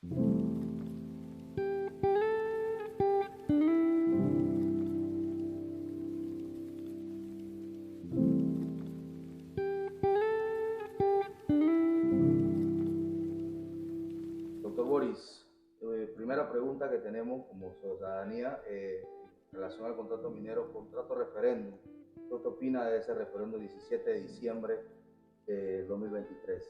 Doctor Boris, primera pregunta que tenemos como ciudadanía en relación al contrato minero, contrato referéndum. ¿Qué usted opina de ese referéndum 17 de diciembre de 2023?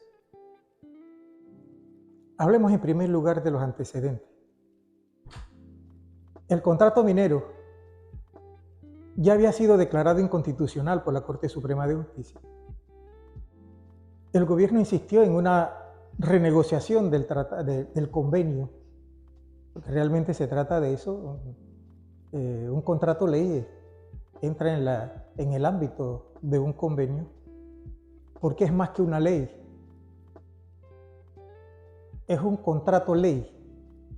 Hablemos en primer lugar de los antecedentes. El contrato minero ya había sido declarado inconstitucional por la Corte Suprema de Justicia. El gobierno insistió en una renegociación del convenio, porque realmente se trata de eso. Un contrato ley entra en el ámbito de un convenio porque es más que una ley. Es un contrato ley.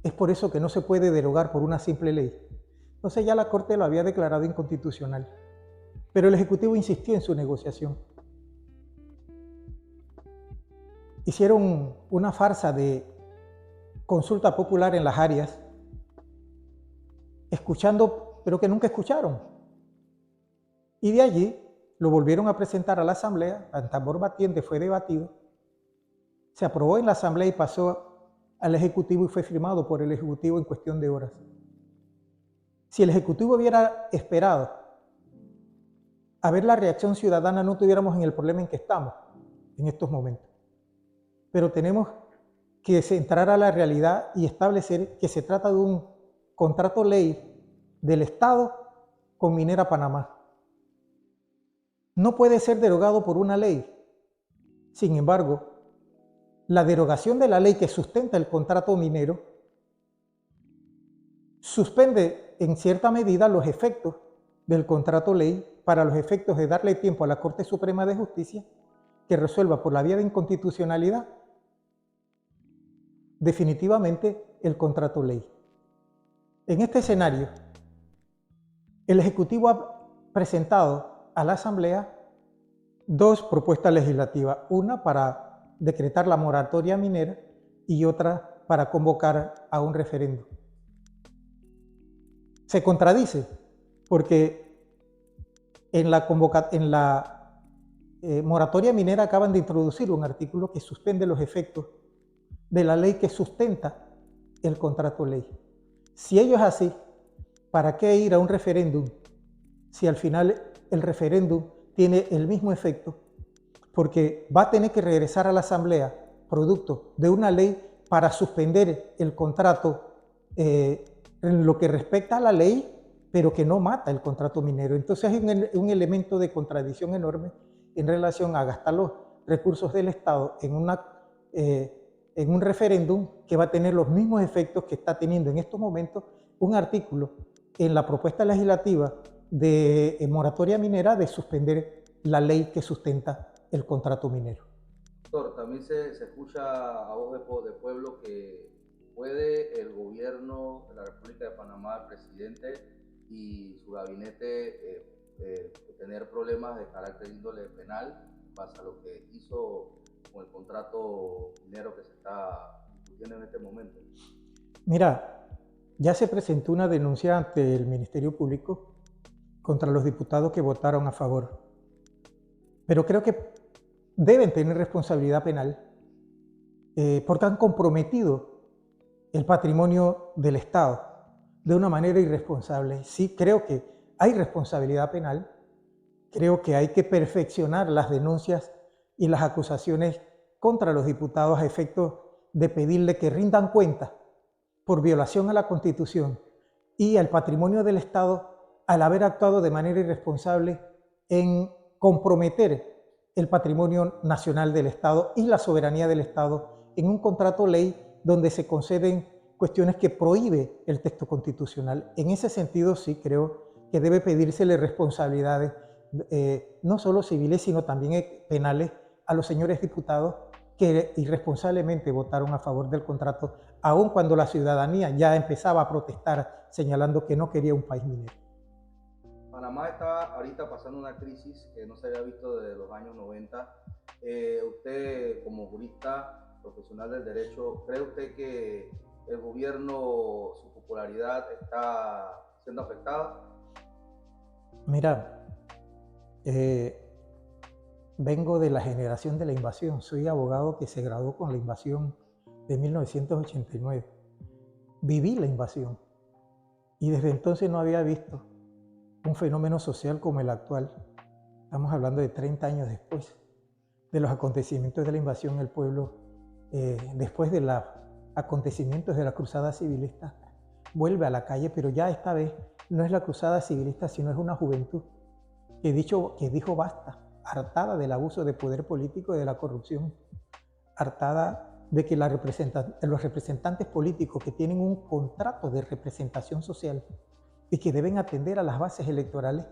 Es por eso que no se puede derogar por una simple ley. Entonces ya la Corte lo había declarado inconstitucional, pero el Ejecutivo insistió en su negociación. Hicieron una farsa de consulta popular en las áreas, escuchando, pero que nunca escucharon. Y de allí lo volvieron a presentar a la Asamblea, a tambor batiente fue debatido, se aprobó en la Asamblea y pasó al Ejecutivo y fue firmado por el Ejecutivo en cuestión de horas. Si el Ejecutivo hubiera esperado a ver la reacción ciudadana, no tuviéramos en el problema en que estamos en estos momentos. Pero tenemos que centrar a la realidad y establecer que se trata de un contrato ley del Estado con Minera Panamá. No puede ser derogado por una ley. Sin embargo, la derogación de la ley que sustenta el contrato minero suspende en cierta medida los efectos del contrato ley para los efectos de darle tiempo a la Corte Suprema de Justicia que resuelva por la vía de inconstitucionalidad definitivamente el contrato ley. En este escenario, el Ejecutivo ha presentado a la Asamblea dos propuestas legislativas, una para decretar la moratoria minera y otra para convocar a un referéndum. Se contradice porque en la moratoria minera acaban de introducir un artículo que suspende los efectos de la ley que sustenta el contrato ley. Si ello es así, ¿para qué ir a un referéndum si al final el referéndum tiene el mismo efecto? Porque va a tener que regresar a la Asamblea producto de una ley para suspender el contrato en lo que respecta a la ley, pero que no mata el contrato minero. Entonces hay un elemento de contradicción enorme en relación a gastar los recursos del Estado en un referéndum que va a tener los mismos efectos que está teniendo en estos momentos un artículo en la propuesta legislativa de moratoria minera de suspender la ley que sustenta el contrato minero. Doctor, también se escucha a voz de pueblo que puede el gobierno de la República de Panamá, el presidente y su gabinete tener problemas de carácter índole penal base a lo que hizo con el contrato minero que se está discutiendo en este momento. Mira, ya se presentó una denuncia ante el Ministerio Público contra los diputados que votaron a favor, pero creo que deben tener responsabilidad penal porque han comprometido el patrimonio del Estado de una manera irresponsable. Sí, creo que hay responsabilidad penal, creo que hay que perfeccionar las denuncias y las acusaciones contra los diputados a efecto de pedirle que rindan cuenta por violación a la Constitución y al patrimonio del Estado al haber actuado de manera irresponsable en comprometer el patrimonio nacional del Estado y la soberanía del Estado en un contrato ley donde se conceden cuestiones que prohíbe el texto constitucional. En ese sentido sí creo que debe pedírsele responsabilidades no solo civiles sino también penales a los señores diputados que irresponsablemente votaron a favor del contrato, aun cuando la ciudadanía ya empezaba a protestar señalando que no quería un país minero. Panamá está ahorita pasando una crisis que no se había visto desde los años 90. Usted como jurista profesional del derecho, ¿cree usted que el gobierno, su popularidad está siendo afectada? Mira, eh, vengo de la generación de la invasión. Soy abogado que se graduó con la invasión de 1989. Viví la invasión y desde entonces no había visto un fenómeno social como el actual. Estamos hablando de 30 años después de los acontecimientos de la invasión. El pueblo, después de los acontecimientos de la cruzada civilista, vuelve a la calle, pero ya esta vez no es la cruzada civilista, sino es una juventud que dijo basta, hartada del abuso de poder político y de la corrupción, hartada de que los representantes políticos que tienen un contrato de representación social y que deben atender a las bases electorales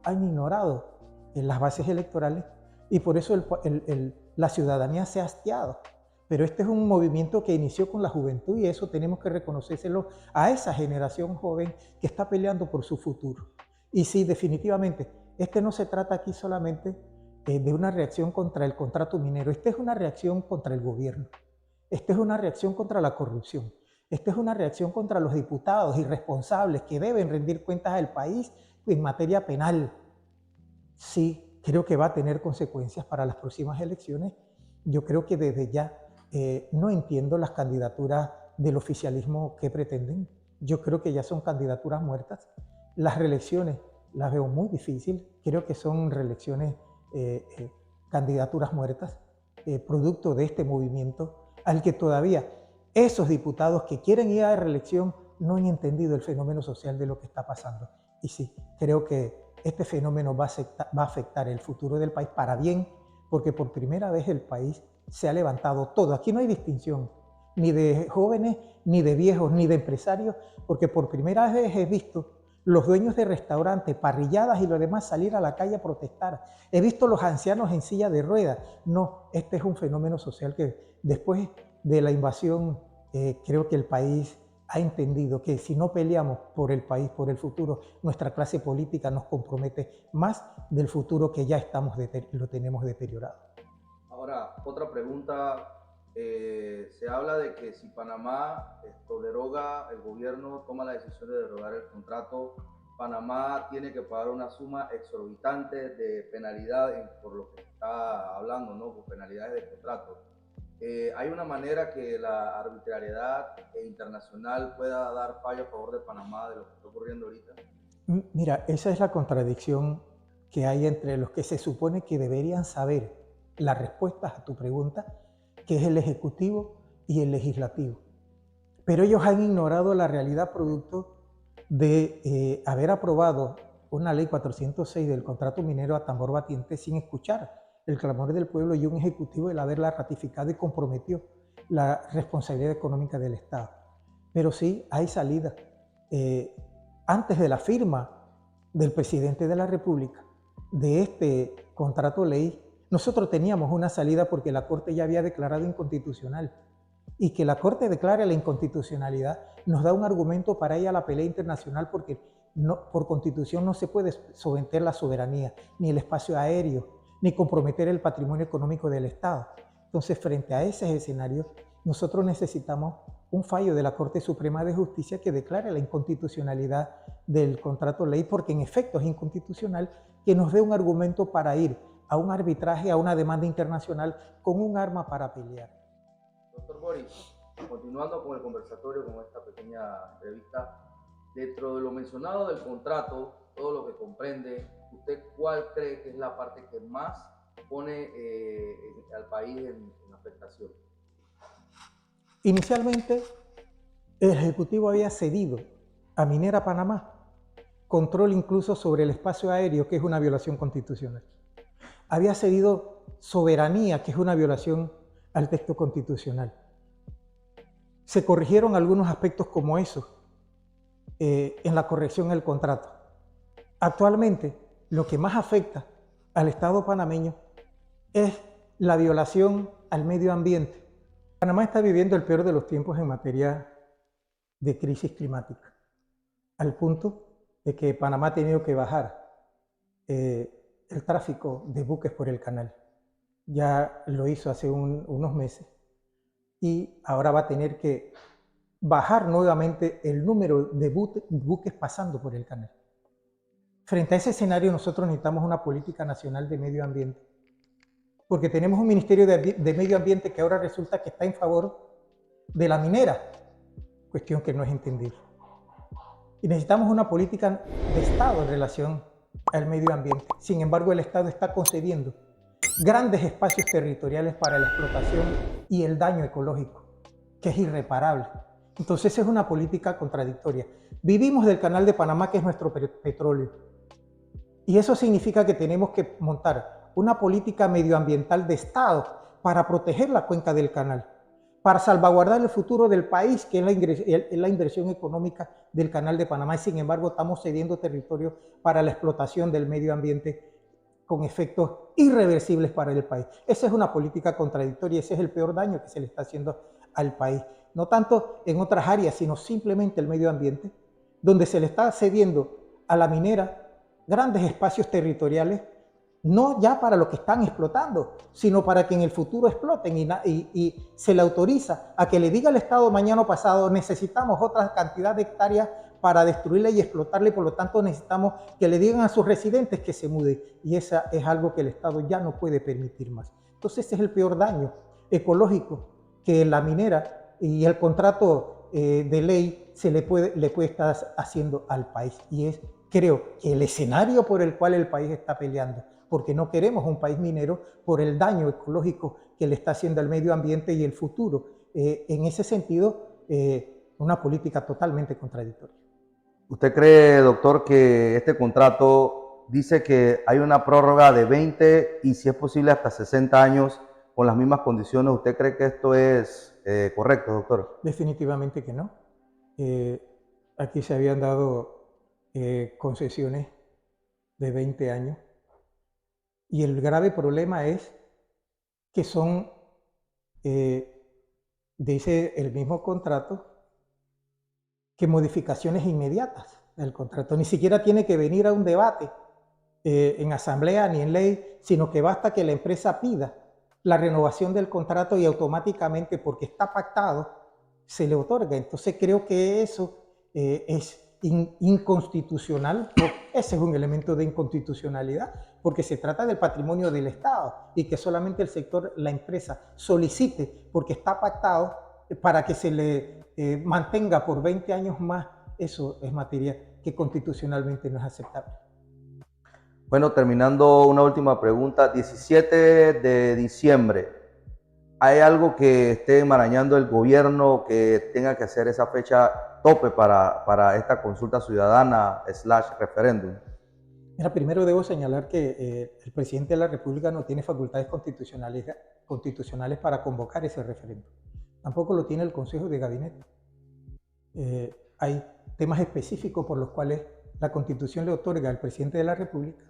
han ignorado las bases electorales y por eso la ciudadanía se ha hastiado. Pero este es un movimiento que inició con la juventud y eso tenemos que reconocérselo a esa generación joven que está peleando por su futuro. Y sí, definitivamente, no se trata aquí solamente de una reacción contra el contrato minero, es una reacción contra el gobierno, es una reacción contra la corrupción, es una reacción contra los diputados irresponsables que deben rendir cuentas al país en materia penal. Sí, creo que va a tener consecuencias para las próximas elecciones. Yo creo que desde ya no entiendo las candidaturas del oficialismo que pretenden. Yo creo que ya son candidaturas muertas. Las reelecciones las veo muy difícil. Creo que son reelecciones, candidaturas muertas, producto de este movimiento al que todavía esos diputados que quieren ir a reelección no han entendido el fenómeno social de lo que está pasando. Y sí, creo que este fenómeno va a afectar el futuro del país para bien, porque por primera vez el país se ha levantado todo. Aquí no hay distinción, ni de jóvenes, ni de viejos, ni de empresarios, porque por primera vez he visto los dueños de restaurantes, parrilladas y lo demás salir a la calle a protestar. He visto los ancianos en silla de ruedas. No, este es un fenómeno social que después de la invasión creo que el país ha entendido que si no peleamos por el país, por el futuro, nuestra clase política nos compromete más del futuro que ya lo tenemos deteriorado. Ahora, otra pregunta. Se habla de que si Panamá deroga, el gobierno toma la decisión de derogar el contrato, Panamá tiene que pagar una suma exorbitante de penalidad por lo que está hablando, ¿no? Por penalidades de contrato. ¿Hay una manera que la arbitrariedad internacional pueda dar fallo a favor de Panamá de lo que está ocurriendo ahorita? Mira, esa es la contradicción que hay entre los que se supone que deberían saber las respuestas a tu pregunta, que es el Ejecutivo y el Legislativo. Pero ellos han ignorado la realidad producto de haber aprobado una ley 406 del contrato minero a tambor batiente sin escuchar el clamor del pueblo y un Ejecutivo el haberla ratificado y comprometió la responsabilidad económica del Estado. Pero sí hay salida. Antes de la firma del presidente de la República de este contrato ley, nosotros teníamos una salida porque la Corte ya había declarado inconstitucional. Y que la Corte declare la inconstitucionalidad nos da un argumento para ir a la pelea internacional porque por Constitución no se puede someter la soberanía, ni el espacio aéreo, ni comprometer el patrimonio económico del Estado. Entonces, frente a ese escenario, nosotros necesitamos un fallo de la Corte Suprema de Justicia que declare la inconstitucionalidad del contrato ley, porque en efecto es inconstitucional, que nos dé un argumento para ir a un arbitraje, a una demanda internacional con un arma para pelear. Doctor Boris, continuando con el conversatorio, con esta pequeña entrevista, dentro de lo mencionado del contrato, todo lo que comprende, ¿usted cuál cree que es la parte que más pone al país en afectación? Inicialmente, el Ejecutivo había cedido a Minera Panamá control incluso sobre el espacio aéreo, que es una violación constitucional. Había cedido soberanía, que es una violación al texto constitucional. Se corrigieron algunos aspectos como esos en la corrección del contrato. Actualmente, lo que más afecta al Estado panameño es la violación al medio ambiente. Panamá está viviendo el peor de los tiempos en materia de crisis climática, al punto de que Panamá ha tenido que bajar el tráfico de buques por el canal. Ya lo hizo hace unos meses, y ahora va a tener que bajar nuevamente el número de buques pasando por el canal. Frente a ese escenario, nosotros necesitamos una política nacional de medio ambiente, porque tenemos un Ministerio de Medio Ambiente que ahora resulta que está en favor de la minera, cuestión que no es entendible. Y necesitamos una política de Estado en relación al medio ambiente. Sin embargo, el Estado está concediendo grandes espacios territoriales para la explotación y el daño ecológico, que es irreparable. Entonces, esa es una política contradictoria. Vivimos del Canal de Panamá, que es nuestro petróleo. Y eso significa que tenemos que montar una política medioambiental de Estado para proteger la cuenca del canal, para salvaguardar el futuro del país, que es la inversión económica del Canal de Panamá. Y sin embargo, estamos cediendo territorio para la explotación del medio ambiente con efectos irreversibles para el país. Esa es una política contradictoria, ese es el peor daño que se le está haciendo al país. No tanto en otras áreas, sino simplemente el medio ambiente, donde se le está cediendo a la minera grandes espacios territoriales, no ya para lo que están explotando, sino para que en el futuro exploten y se le autoriza a que le diga al Estado mañana o pasado necesitamos otra cantidad de hectáreas para destruirla y explotarla, y por lo tanto necesitamos que le digan a sus residentes que se muden, y esa es algo que el Estado ya no puede permitir más. Entonces ese es el peor daño ecológico que la minera y el contrato de ley le puede estar haciendo al país, y es, creo, que el escenario por el cual el país está peleando, porque no queremos un país minero por el daño ecológico que le está haciendo al medio ambiente y el futuro. En ese sentido, una política totalmente contradictoria. ¿Usted cree, doctor, que este contrato dice que hay una prórroga de 20 y, si es posible, hasta 60 años con las mismas condiciones? ¿Usted cree que esto es correcto, doctor? Definitivamente que no. Aquí se habían dado concesiones de 20 años, y el grave problema es que son, dice el mismo contrato, que modificaciones inmediatas del contrato. Ni siquiera tiene que venir a un debate en asamblea ni en ley, sino que basta que la empresa pida la renovación del contrato y automáticamente, porque está pactado, se le otorga. Entonces creo que eso es inconstitucional. Ese es un elemento de inconstitucionalidad, porque se trata del patrimonio del Estado, y que solamente el sector, la empresa, solicite, porque está pactado, para que se le mantenga por 20 años más. Eso es materia que constitucionalmente no es aceptable. Bueno, terminando, una última pregunta. 17 de diciembre, ¿hay algo que esté enmarañando el gobierno que tenga que hacer esa fecha tope para esta consulta ciudadana / referéndum? Mira, primero debo señalar que el presidente de la República no tiene facultades constitucionales para convocar ese referéndum. Tampoco lo tiene el Consejo de Gabinete. Hay temas específicos por los cuales la Constitución le otorga al presidente de la República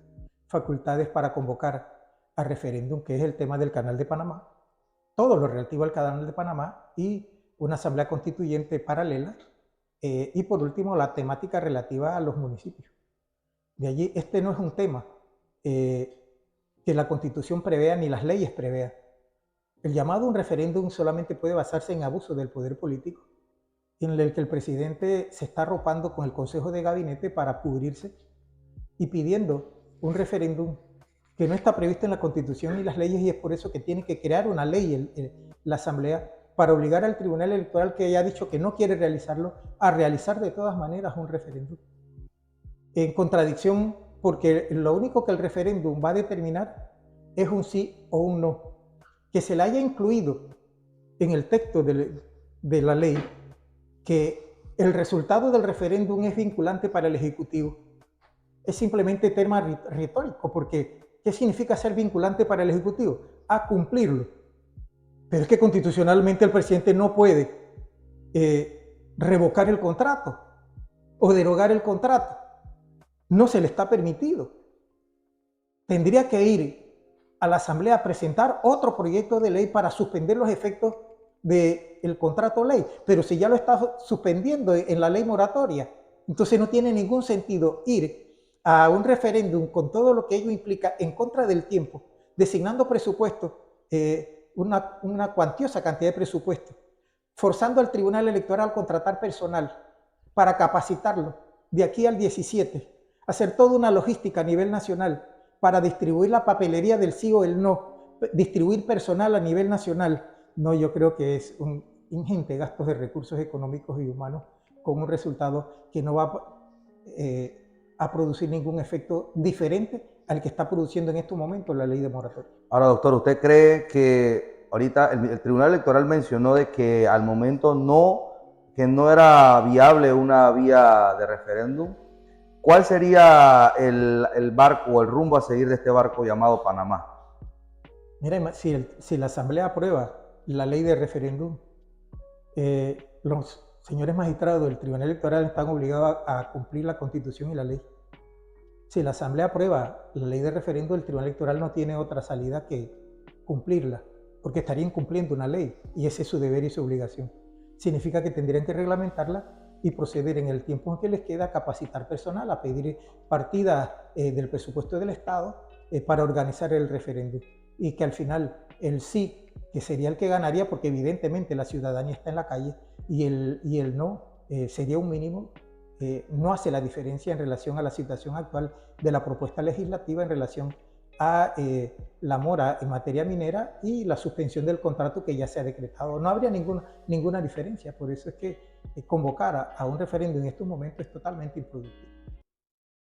facultades para convocar a referéndum, que es el tema del Canal de Panamá, todo lo relativo al Canal de Panamá, y una asamblea constituyente paralela, y por último la temática relativa a los municipios. De allí, este no es un tema que la Constitución prevea ni las leyes prevean. El llamado a un referéndum solamente puede basarse en abuso del poder político, en el que el presidente se está arropando con el Consejo de Gabinete para cubrirse y pidiendo un referéndum que no está previsto en la Constitución ni las leyes, y es por eso que tiene que crear una ley la Asamblea para obligar al Tribunal Electoral, que ya ha dicho que no quiere realizarlo, a realizar de todas maneras un referéndum. En contradicción, porque lo único que el referéndum va a determinar es un sí o un no. Que se le haya incluido en el texto de la ley que el resultado del referéndum es vinculante para el Ejecutivo es simplemente tema retórico, porque ¿qué significa ser vinculante para el Ejecutivo? A cumplirlo. Pero es que constitucionalmente el presidente no puede revocar el contrato o derogar el contrato. No se le está permitido. Tendría que ir a la Asamblea a presentar otro proyecto de ley para suspender los efectos del contrato ley. Pero si ya lo está suspendiendo en la ley moratoria, entonces no tiene ningún sentido ir a un referéndum con todo lo que ello implica en contra del tiempo, designando presupuesto, una cuantiosa cantidad de presupuesto forzando al Tribunal Electoral a contratar personal para capacitarlo de aquí al 17, hacer toda una logística a nivel nacional para distribuir la papelería del sí o el no, distribuir personal a nivel nacional. No, yo creo que es un ingente gasto de recursos económicos y humanos con un resultado que no va a producir ningún efecto diferente al que está produciendo en estos momentos la ley de moratoria. Ahora, doctor, ¿usted cree que ahorita el Tribunal Electoral mencionó de que al momento que no era viable una vía de referéndum? ¿Cuál sería el barco o el rumbo a seguir de este barco llamado Panamá? Mira, si la Asamblea aprueba la ley de referéndum, los señores magistrados del Tribunal Electoral están obligados a cumplir la Constitución y la ley. Si la Asamblea aprueba la ley de referéndum, el Tribunal Electoral no tiene otra salida que cumplirla, porque estaría incumpliendo una ley y ese es su deber y su obligación. Significa que tendrían que reglamentarla y proceder en el tiempo en que les queda a capacitar personal, a pedir partidas del presupuesto del Estado para organizar el referéndum. Y que al final el sí, que sería el que ganaría, porque evidentemente la ciudadanía está en la calle, y el no sería un mínimo, no hace la diferencia en relación a la situación actual de la propuesta legislativa en relación a la mora en materia minera y la suspensión del contrato que ya se ha decretado. No habría ninguna diferencia, por eso es que convocar a un referéndum en estos momentos es totalmente improductivo.